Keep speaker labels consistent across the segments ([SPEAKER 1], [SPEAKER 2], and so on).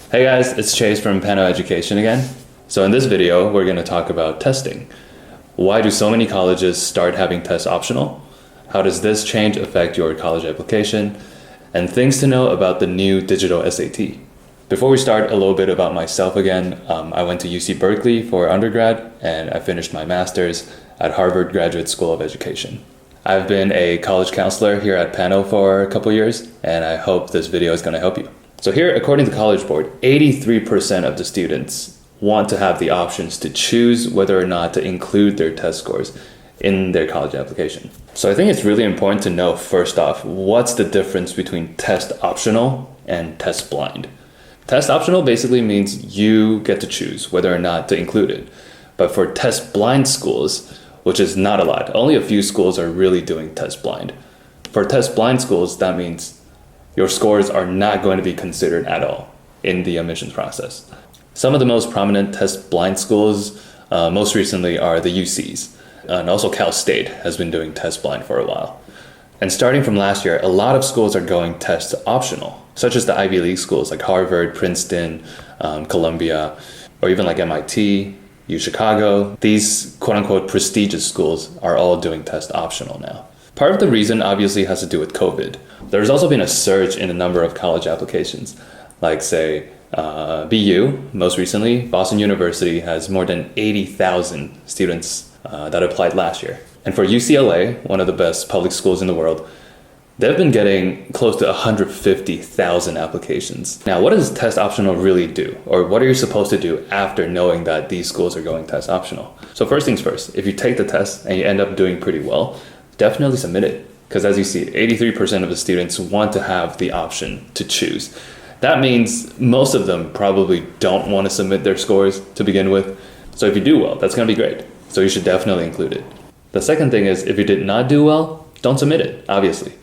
[SPEAKER 1] Hey guys, it's Chase from Pano Education again. So in this video, we're going to talk about testing. Why do so many colleges start having tests optional? How does this change affect your college application? And things to know about the new digital SAT. Before we start, a little bit about myself again. I went to UC Berkeley for undergrad, and I finished my master's at Harvard Graduate School of Education. I've been a college counselor here at Pano for a couple years, and I hope this video is going to help you. So here, according to the College Board, 83% of the students want to have the options to choose whether or not to include their test scores in their college application. So I think it's really important to know, first off, what's the difference between test optional and test blind. Test optional basically means you get to choose whether or not to include it. But for test blind schools, which is not a lot, only a few schools are really doing test blind. For test blind schools, that means your scores are not going to be considered at all in the admissions process. Some of the most prominent test blind schools most recently are the UCs. And also Cal State has been doing test blind for a while. And starting from last year, a lot of schools are going test optional, such as the Ivy League schools like Harvard, Princeton, Columbia, or even like MIT, U Chicago. These quote-unquote prestigious schools are all doing test optional now. Part of the reason obviously has to do with COVID. There's also been a surge in the number of college applications, like say BU, most recently, Boston University has more than 80,000 students that applied last year. And for UCLA, one of the best public schools in the world, they've been getting close to 150,000 applications. Now, what does test optional really do? Or what are you supposed to do after knowing that these schools are going test optional? So first things first, if you take the test and you end up doing pretty well, definitely submit it. Because as you see, 83% of the students want to have the option to choose. That means most of them probably don't want to submit their scores to begin with. So if you do well, that's going to be great. So you should definitely include it. The second thing is, if you did not do well, don't submit it, obviously.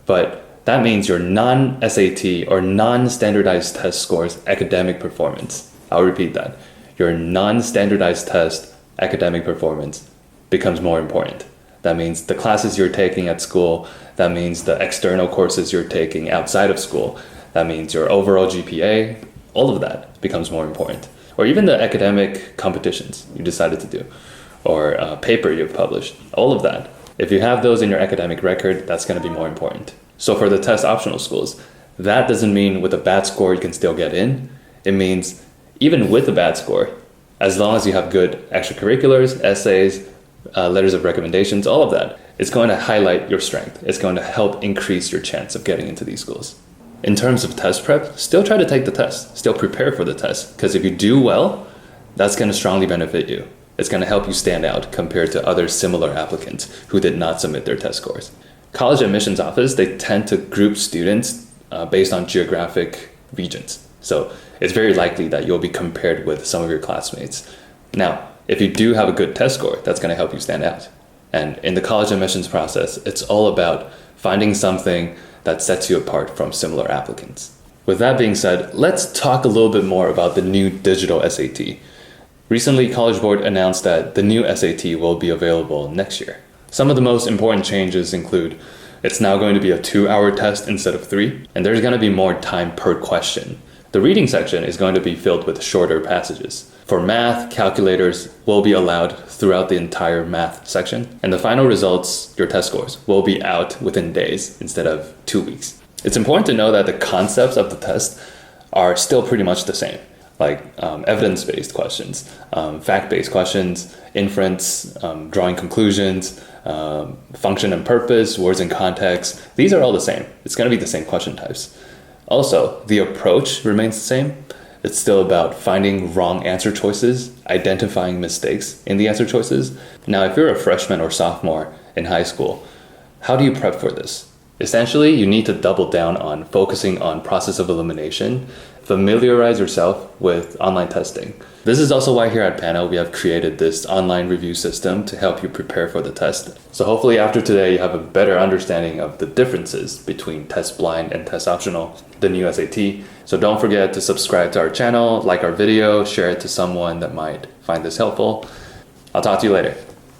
[SPEAKER 1] But that means your non-SAT or non-standardized test scores academic performance. I'll repeat that. Your non-standardized test academic performance becomes more important. That means the classes you're taking at school, that means the external courses you're taking outside of school, that means your overall GPA, all of that becomes more important. Or even the academic competitions you decided to do, or a paper you've published, all of that. If you have those in your academic record, that's going to be more important. So for the test optional schools, that doesn't mean with a bad score you can still get in. It means even with a bad score, as long as you have good extracurriculars, essays, letters of recommendations, all of that, it's going to highlight your strength. It's going to help increase your chance of getting into these schools. In terms of test prep, still try to take the test, still prepare for the test, because if you do well, that's going to strongly benefit you. It's going to help you stand out compared to other similar applicants who did not submit their test scores. College admissions office, they tend to group students based on geographic regions. So it's very likely that you'll be compared with some of your classmates. Now, if you do have a good test score, that's going to help you stand out. And in the college admissions process, it's all about finding something that sets you apart from similar applicants. With that being said, let's talk a little bit more about the new digital SAT. Recently, College Board announced that the new SAT will be available next year. Some of the most important changes include it's now going to be a 2-hour test instead of 3, and there's going to be more time per question. The reading section is going to be filled with shorter passages. For math, calculators will be allowed throughout the entire math section, and the final results, your test scores, will be out within days instead of 2 weeks. It's important to know that the concepts of the test are still pretty much the same, like evidence-based questions, fact-based questions, inference, drawing conclusions, function and purpose, words and context. These are all the same. It's going to be the same question types. Also, the approach remains the same. It's still about finding wrong answer choices, identifying mistakes in the answer choices. Now, if you're a freshman or sophomore in high school, how do you prep for this? Essentially, you need to double down on focusing on process of elimination, familiarize yourself with online testing. This is also why here at Pano, we have created this online review system to help you prepare for the test. So hopefully after today, you have a better understanding of the differences between test blind and test optional, the new SAT. So don't forget to subscribe to our channel, like our video, share it to someone that might find this helpful. I'll talk to you later.